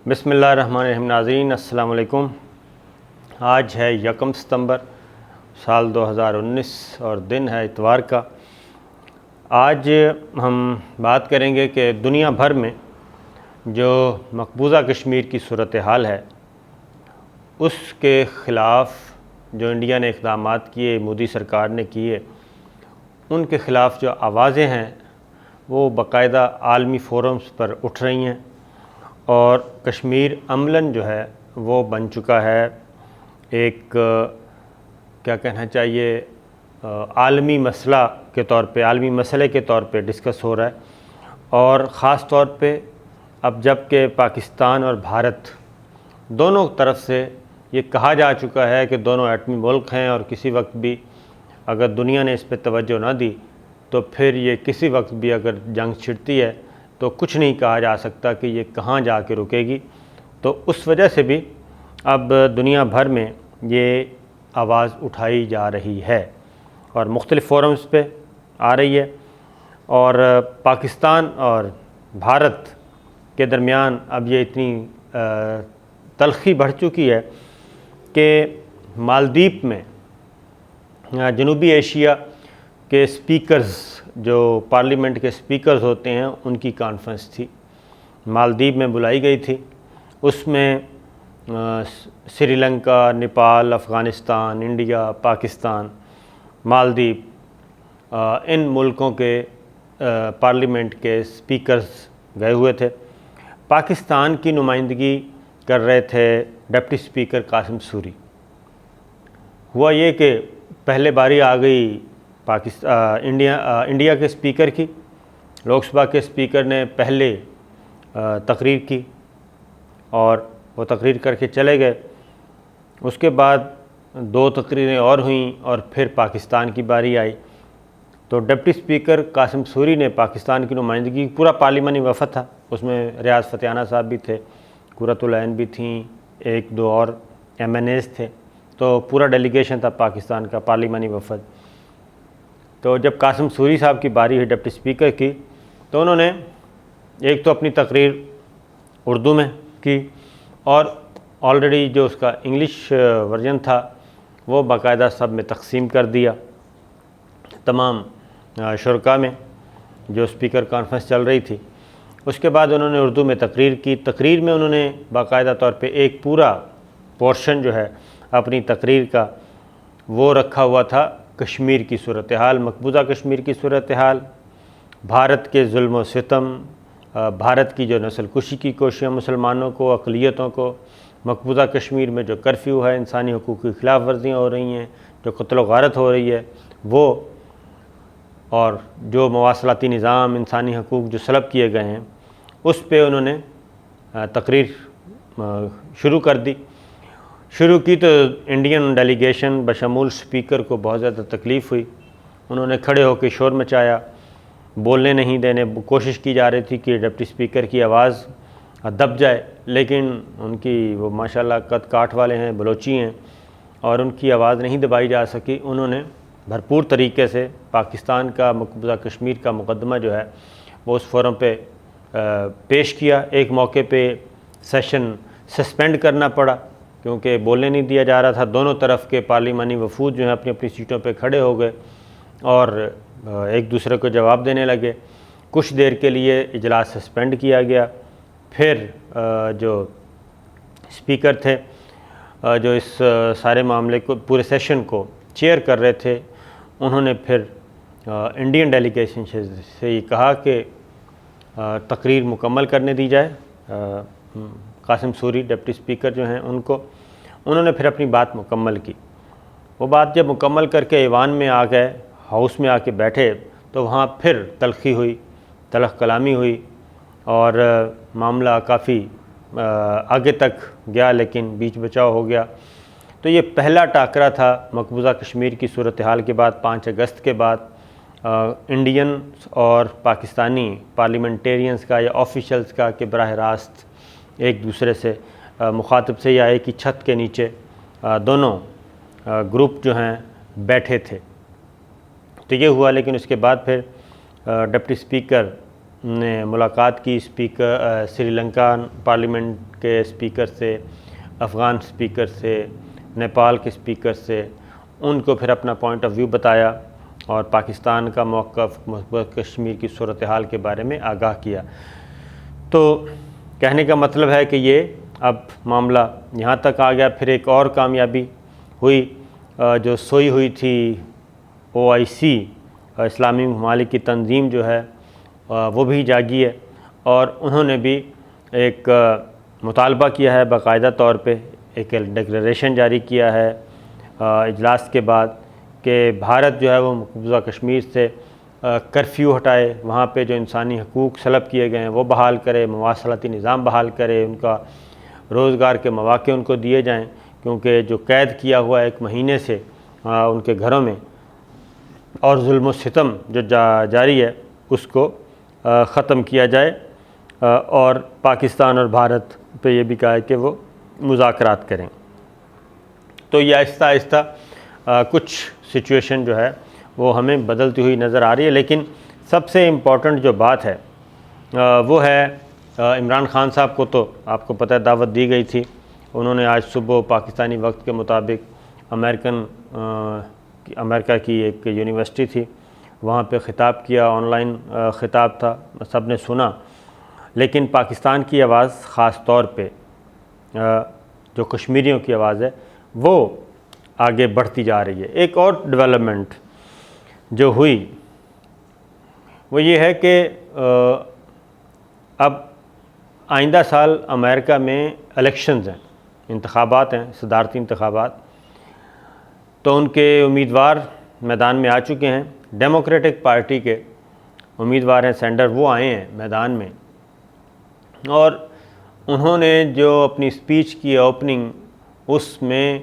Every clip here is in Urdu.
بسم اللہ الرحمن الرحیم. ناظرین السلام علیکم. آج ہے 1 ستمبر سال 2019 اور دن ہے اتوار کا. آج ہم بات کریں گے کہ دنیا بھر میں جو مقبوضہ کشمیر کی صورتحال ہے اس کے خلاف جو انڈیا نے اقدامات کیے، مودی سرکار نے کیے، ان کے خلاف جو آوازیں ہیں وہ باقاعدہ عالمی فورمز پر اٹھ رہی ہیں، اور کشمیر عملاً جو ہے وہ بن چکا ہے ایک کیا کہنا چاہیے عالمی مسئلہ کے طور پہ، عالمی مسئلے کے طور پہ ڈسکس ہو رہا ہے. اور خاص طور پہ اب جب کہ پاکستان اور بھارت دونوں طرف سے یہ کہا جا چکا ہے کہ دونوں ایٹمی ملک ہیں، اور کسی وقت بھی اگر دنیا نے اس پہ توجہ نہ دی تو پھر یہ کسی وقت بھی اگر جنگ چھڑتی ہے تو کچھ نہیں کہا جا سکتا کہ یہ کہاں جا کے رکے گی. تو اس وجہ سے بھی اب دنیا بھر میں یہ آواز اٹھائی جا رہی ہے اور مختلف فورمز پہ آ رہی ہے. اور پاکستان اور بھارت کے درمیان اب یہ اتنی تلخی بڑھ چکی ہے کہ مالدیپ میں جنوبی ایشیا کے سپیکرز، جو پارلیمنٹ کے سپیکرز ہوتے ہیں، ان کی کانفرنس تھی، مالدیپ میں بلائی گئی تھی. اس میں سری لنکا، نیپال، افغانستان، انڈیا، پاکستان، مالدیپ، ان ملکوں کے پارلیمنٹ کے سپیکرز گئے ہوئے تھے. پاکستان کی نمائندگی کر رہے تھے ڈپٹی سپیکر قاسم سوری. ہوا یہ کہ پہلے باری آ گئی انڈیا کے سپیکر کی. لوک سبھا کے سپیکر نے پہلے تقریر کی اور وہ تقریر کر کے چلے گئے. اس کے بعد 2 تقریریں اور ہوئیں اور پھر پاکستان کی باری آئی. تو ڈپٹی سپیکر قاسم سوری نے پاکستان کی نمائندگی، پورا پارلیمانی وفد تھا، اس میں ریاض فتح صاحب بھی تھے، قرۃ العین بھی تھیں، 1-2 اور MNAs تھے، تو پورا ڈیلیگیشن تھا پاکستان کا پارلیمانی وفد. تو جب قاسم سوری صاحب کی باری ہوئی ڈپٹی سپیکر کی تو انہوں نے ایک تو اپنی تقریر اردو میں کی، اور آلریڈی جو اس کا انگلش ورژن تھا وہ باقاعدہ سب میں تقسیم کر دیا تمام شرکاء میں جو سپیکر کانفرنس چل رہی تھی. اس کے بعد انہوں نے اردو میں تقریر کی. تقریر میں انہوں نے باقاعدہ طور پہ ایک پورا پورشن جو ہے اپنی تقریر کا وہ رکھا ہوا تھا کشمیر کی صورتحال، مقبوضہ کشمیر کی صورتحال، بھارت کے ظلم و ستم، بھارت کی جو نسل کشی کی کوششیں مسلمانوں کو، اقلیتوں کو، مقبوضہ کشمیر میں جو کرفیو ہے، انسانی حقوق کی خلاف ورزیاں ہو رہی ہیں، جو قتل و غارت ہو رہی ہے وہ، اور جو مواصلاتی نظام، انسانی حقوق جو سلب کیے گئے ہیں، اس پہ انہوں نے تقریر شروع کر دی. شروع کی تو انڈین ڈیلیگیشن بشمول سپیکر کو بہت زیادہ تکلیف ہوئی. انہوں نے کھڑے ہو کے شور مچایا، بولنے نہیں دینے کوشش کی جا رہی تھی کہ ڈپٹی سپیکر کی آواز دب جائے، لیکن ان کی وہ ماشاءاللہ قد کاٹھ والے ہیں، بلوچی ہیں، اور ان کی آواز نہیں دبائی جا سکی. انہوں نے بھرپور طریقے سے پاکستان کا مقبوضہ کشمیر کا مقدمہ جو ہے وہ اس فورم پہ پیش کیا. ایک موقع پہ سیشن سسپینڈ کرنا پڑا کیونکہ بولنے نہیں دیا جا رہا تھا. دونوں طرف کے پارلیمانی وفود جو ہیں اپنی اپنی سیٹوں پہ کھڑے ہو گئے اور ایک دوسرے کو جواب دینے لگے. کچھ دیر کے لیے اجلاس سسپینڈ کیا گیا. پھر جو سپیکر تھے جو اس سارے معاملے کو، پورے سیشن کو چیئر کر رہے تھے، انہوں نے پھر انڈین ڈیلیگیشن سے یہ کہا کہ تقریر مکمل کرنے دی جائے. قاسم سوری ڈپٹی سپیکر جو ہیں ان کو، انہوں نے پھر اپنی بات مکمل کی. وہ بات جب مکمل کر کے ایوان میں آ گئے، ہاؤس میں آ کے بیٹھے، تو وہاں پھر تلخی ہوئی، تلخ کلامی ہوئی، اور معاملہ کافی آگے تک گیا، لیکن بیچ بچاؤ ہو گیا. تو یہ پہلا ٹاکرا تھا مقبوضہ کشمیر کی صورتحال کے بعد، 5 اگست کے بعد انڈین اور پاکستانی پارلیمنٹیرینز کا یا آفیشلز کا کہ براہ راست ایک دوسرے سے مخاطب سے یا ایک ہی چھت کے نیچے دونوں گروپ جو ہیں بیٹھے تھے. تو یہ ہوا. لیکن اس کے بعد پھر ڈپٹی سپیکر نے ملاقات کی سری لنکا پارلیمنٹ کے اسپیکر سے، افغان اسپیکر سے، نیپال کے اسپیکر سے، ان کو پھر اپنا پوائنٹ آف ویو بتایا اور پاکستان کا موقف، کشمیر کی صورتحال کے بارے میں آگاہ کیا۔ تو کہنے کا مطلب ہے کہ یہ اب معاملہ یہاں تک آ گیا۔ پھر ایک اور کامیابی ہوئی، جو سوئی ہوئی تھی OIC، اسلامی ممالک کی تنظیم جو ہے وہ بھی جاگی ہے، اور انہوں نے بھی ایک مطالبہ کیا ہے باقاعدہ طور پہ، ایک ڈکلریشن جاری کیا ہے اجلاس کے بعد کہ بھارت جو ہے وہ مقبوضہ کشمیر سے کرفیو ہٹائے، وہاں پہ جو انسانی حقوق سلب کیے گئے ہیں وہ بحال کرے، مواصلاتی نظام بحال کرے، ان کا روزگار کے مواقع ان کو دیے جائیں، کیونکہ جو قید کیا ہوا ہے 1 مہینے سے ان کے گھروں میں، اور ظلم و ستم جو جاری ہے اس کو ختم کیا جائے، اور پاکستان اور بھارت پہ یہ بھی کہا ہے کہ وہ مذاکرات کریں۔ تو یہ آہستہ آہستہ کچھ سچویشن جو ہے وہ ہمیں بدلتی ہوئی نظر آ رہی ہے، لیکن سب سے امپورٹنٹ جو بات ہے وہ ہے عمران خان صاحب کو تو آپ کو پتہ ہے دعوت دی گئی تھی، انہوں نے آج صبح پاکستانی وقت کے مطابق امریکہ کی ایک یونیورسٹی تھی وہاں پہ خطاب کیا، آن لائن خطاب تھا، سب نے سنا، لیکن پاکستان کی آواز خاص طور پہ جو کشمیریوں کی آواز ہے وہ آگے بڑھتی جا رہی ہے۔ ایک اور ڈیولپمنٹ جو ہوئی وہ یہ ہے کہ اب آئندہ سال امریکہ میں الیکشنز ہیں، انتخابات ہیں، صدارتی انتخابات، تو ان کے امیدوار میدان میں آ چکے ہیں۔ ڈیموکریٹک پارٹی کے امیدوار ہیں سینڈر، وہ آئے ہیں میدان میں، اور انہوں نے جو اپنی اسپیچ کی اوپننگ، اس میں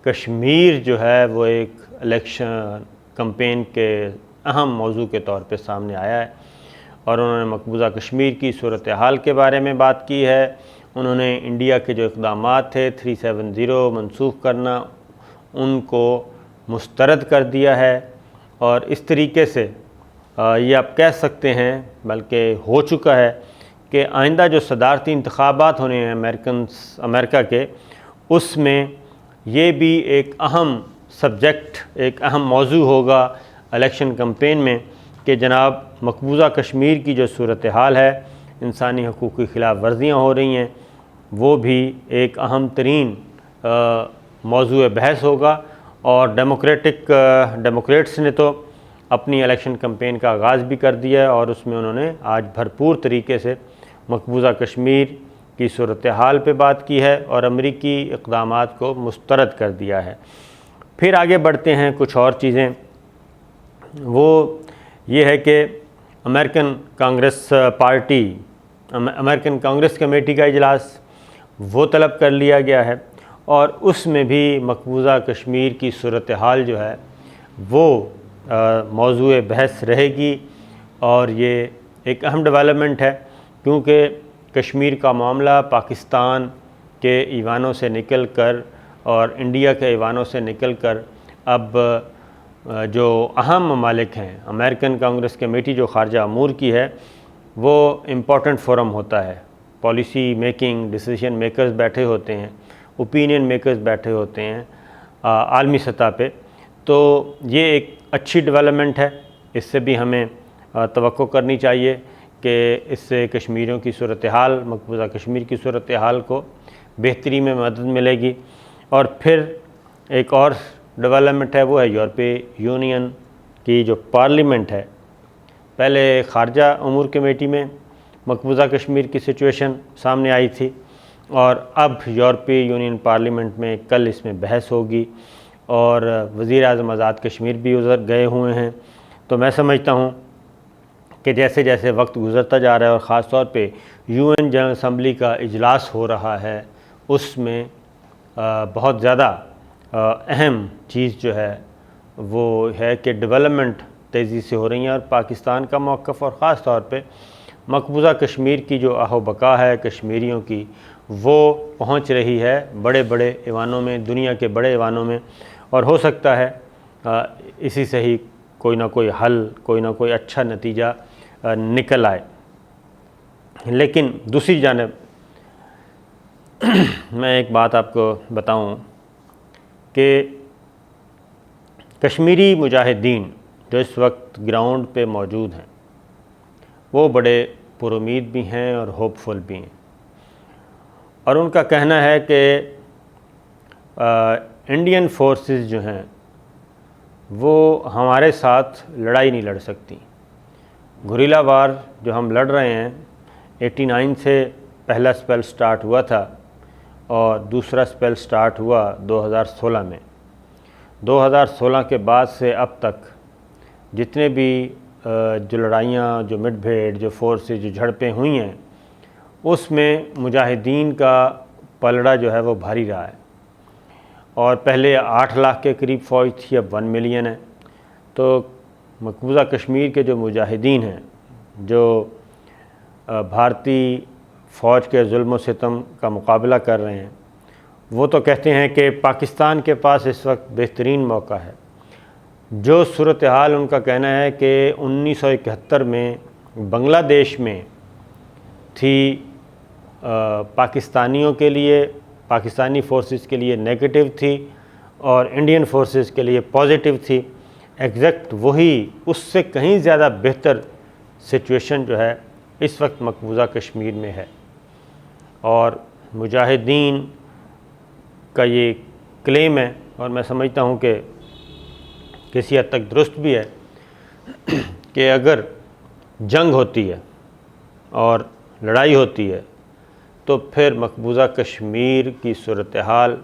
کشمیر جو ہے وہ ایک الیکشن کمپین کے اہم موضوع کے طور پہ سامنے آیا ہے، اور انہوں نے مقبوضہ کشمیر کی صورتحال کے بارے میں بات کی ہے۔ انہوں نے انڈیا کے جو اقدامات تھے 370 منسوخ کرنا، ان کو مسترد کر دیا ہے، اور اس طریقے سے یہ آپ کہہ سکتے ہیں، بلکہ ہو چکا ہے، کہ آئندہ جو صدارتی انتخابات ہونے ہیں امریکہ کے، اس میں یہ بھی ایک اہم سبجیکٹ، ایک اہم موضوع ہوگا الیکشن کمپین میں، کہ جناب مقبوضہ کشمیر کی جو صورتحال ہے، انسانی حقوق کی خلاف ورزیاں ہو رہی ہیں، وہ بھی ایک اہم ترین موضوع بحث ہوگا، اور ڈیموکریٹس نے تو اپنی الیکشن کمپین کا آغاز بھی کر دیا ہے، اور اس میں انہوں نے آج بھرپور طریقے سے مقبوضہ کشمیر کی صورتحال پہ بات کی ہے اور امریکی اقدامات کو مسترد کر دیا ہے۔ پھر آگے بڑھتے ہیں، کچھ اور چیزیں وہ یہ ہے کہ امریکن کانگریس کمیٹی کا اجلاس وہ طلب کر لیا گیا ہے، اور اس میں بھی مقبوضہ کشمیر کی صورتحال جو ہے وہ موضوع بحث رہے گی، اور یہ ایک اہم ڈیولپمنٹ ہے، کیونکہ کشمیر کا معاملہ پاکستان کے ایوانوں سے نکل کر اور انڈیا کے ایوانوں سے نکل کر اب جو اہم ممالک ہیں، امریکن کانگریس کمیٹی جو خارجہ امور کی ہے، وہ امپورٹنٹ فورم ہوتا ہے، پالیسی میکنگ، ڈیسیژن میکرز بیٹھے ہوتے ہیں، اوپینین میکرز بیٹھے ہوتے ہیں عالمی سطح پہ، تو یہ ایک اچھی ڈیولپمنٹ ہے، اس سے بھی ہمیں توقع کرنی چاہیے کہ اس سے کشمیریوں کی صورتحال، مقبوضہ کشمیر کی صورتحال کو بہتری میں مدد ملے گی۔ اور پھر ایک اور ڈیولپمنٹ ہے، وہ ہے یورپی یونین کی جو پارلیمنٹ ہے، پہلے خارجہ امور کمیٹی میں مقبوضہ کشمیر کی سچویشن سامنے آئی تھی، اور اب یورپی یونین پارلیمنٹ میں کل اس میں بحث ہوگی، اور وزیر اعظم آزاد کشمیر بھی ادھر گئے ہوئے ہیں۔ تو میں سمجھتا ہوں کہ جیسے جیسے وقت گزرتا جا رہا ہے، اور خاص طور پہ UN جنرل اسمبلی کا اجلاس ہو رہا ہے، اس میں بہت زیادہ اہم چیز جو ہے وہ ہے کہ ڈیولپمنٹ تیزی سے ہو رہی ہیں، اور پاکستان کا موقف اور خاص طور پہ مقبوضہ کشمیر کی جو آہ و بقا ہے کشمیریوں کی، وہ پہنچ رہی ہے بڑے بڑے ایوانوں میں، دنیا کے بڑے ایوانوں میں، اور ہو سکتا ہے اسی سے ہی کوئی نہ کوئی حل، کوئی نہ کوئی اچھا نتیجہ نکل آئے۔ لیکن دوسری جانب میں ایک بات آپ کو بتاؤں کہ کشمیری مجاہدین جو اس وقت گراؤنڈ پہ موجود ہیں وہ بڑے پر امید بھی ہیں اور ہوپ فل بھی ہیں، اور ان کا کہنا ہے کہ انڈین فورسز جو ہیں وہ ہمارے ساتھ لڑائی نہیں لڑ سکتی۔ گوریلا وار جو ہم لڑ رہے ہیں 89 سے پہلا سپیل سٹارٹ ہوا تھا اور دوسرا سپیل سٹارٹ ہوا 2016 میں۔ 2016 کے بعد سے اب تک جتنے بھی جو لڑائیاں، جو مڈ بھیڑ، جو فورسز، جو جھڑپیں ہوئی ہیں، اس میں مجاہدین کا پلڑا جو ہے وہ بھاری رہا ہے، اور پہلے 8 لاکھ کے قریب فوج تھی، اب 1 ملین ہے۔ تو مقبوضہ کشمیر کے جو مجاہدین ہیں، جو بھارتی فوج کے ظلم و ستم کا مقابلہ کر رہے ہیں، وہ تو کہتے ہیں کہ پاکستان کے پاس اس وقت بہترین موقع ہے۔ جو صورتحال ان کا کہنا ہے کہ 1971 میں بنگلہ دیش میں تھی، پاکستانیوں کے لیے، پاکستانی فورسز کے لیے نیگیٹو تھی اور انڈین فورسز کے لیے پازیٹیو تھی، ایگزیکٹ وہی، اس سے کہیں زیادہ بہتر سچویشن جو ہے اس وقت مقبوضہ کشمیر میں ہے۔ اور مجاہدین کا یہ کلیم ہے، اور میں سمجھتا ہوں کہ کسی حد تک درست بھی ہے، کہ اگر جنگ ہوتی ہے اور لڑائی ہوتی ہے تو پھر مقبوضہ کشمیر کی صورتحال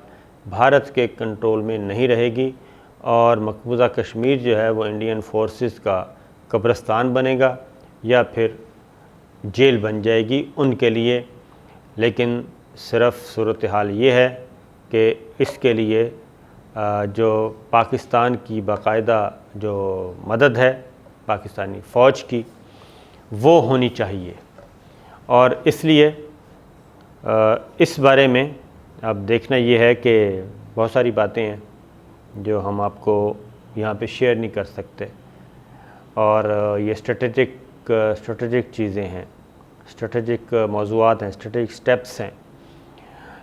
بھارت کے کنٹرول میں نہیں رہے گی، اور مقبوضہ کشمیر جو ہے وہ انڈین فورسز کا قبرستان بنے گا یا پھر جیل بن جائے گی ان کے لیے۔ لیکن صرف صورتحال یہ ہے کہ اس کے لیے جو پاکستان کی باقاعدہ جو مدد ہے پاکستانی فوج کی، وہ ہونی چاہیے۔ اور اس لیے اس بارے میں اب دیکھنا یہ ہے کہ بہت ساری باتیں ہیں جو ہم آپ کو یہاں پہ شیئر نہیں کر سکتے، اور یہ اسٹریٹجک چیزیں ہیں، اسٹریٹجک موضوعات ہیں، اسٹریٹجک سٹیپس ہیں۔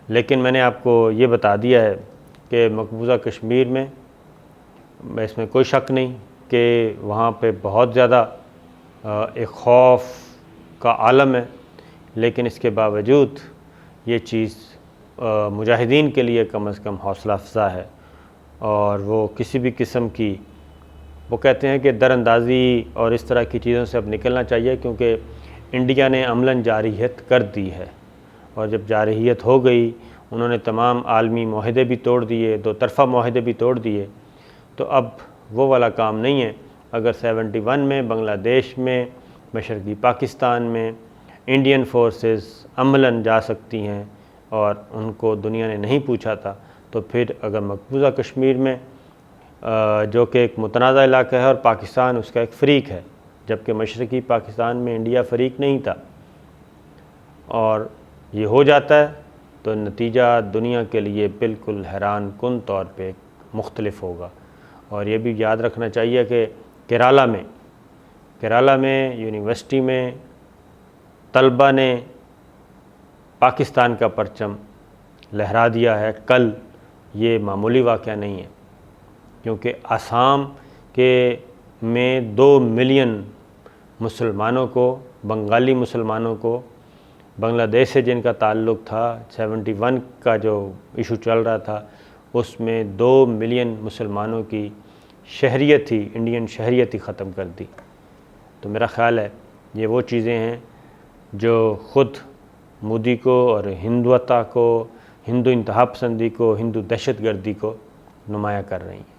لیکن میں نے آپ کو یہ بتا دیا ہے کہ مقبوضہ کشمیر میں اس میں کوئی شک نہیں کہ وہاں پہ بہت زیادہ ایک خوف کا عالم ہے، لیکن اس کے باوجود یہ چیز مجاہدین کے لیے کم از کم حوصلہ افزا ہے، اور وہ کسی بھی قسم کی، وہ کہتے ہیں کہ در اندازی اور اس طرح کی چیزوں سے اب نکلنا چاہیے، کیونکہ انڈیا نے عملاً جارحیت کر دی ہے، اور جب جارحیت ہو گئی، انہوں نے تمام عالمی معاہدے بھی توڑ دیے، 2 طرفہ معاہدے بھی توڑ دیے، تو اب وہ والا کام نہیں ہے۔ اگر 71 میں بنگلہ دیش میں، مشرقی پاکستان میں انڈین فورسز عملاً جا سکتی ہیں اور ان کو دنیا نے نہیں پوچھا تھا، تو پھر اگر مقبوضہ کشمیر میں جو کہ ایک متنازع علاقہ ہے اور پاکستان اس کا ایک فریق ہے، جبکہ مشرقی پاکستان میں انڈیا فریق نہیں تھا، اور یہ ہو جاتا ہے تو نتیجہ دنیا کے لیے بالکل حیران کن طور پہ مختلف ہوگا۔ اور یہ بھی یاد رکھنا چاہیے کہ کیرالہ میں یونیورسٹی میں طلبہ نے پاکستان کا پرچم لہرا دیا ہے کل، یہ معمولی واقعہ نہیں ہے، کیونکہ آسام کے میں 2 ملین مسلمانوں کو، بنگالی مسلمانوں کو، بنگلہ دیش سے جن کا تعلق تھا، 71 کا جو ایشو چل رہا تھا، اس میں 2 ملین مسلمانوں کی شہریت ہی، انڈین شہریت ہی ختم کر دی۔ تو میرا خیال ہے یہ وہ چیزیں ہیں جو خود مودی کو اور ہندوتا کو، ہندو انتہا پسندی کو، ہندو دہشت گردی کو نمایاں کر رہی ہیں۔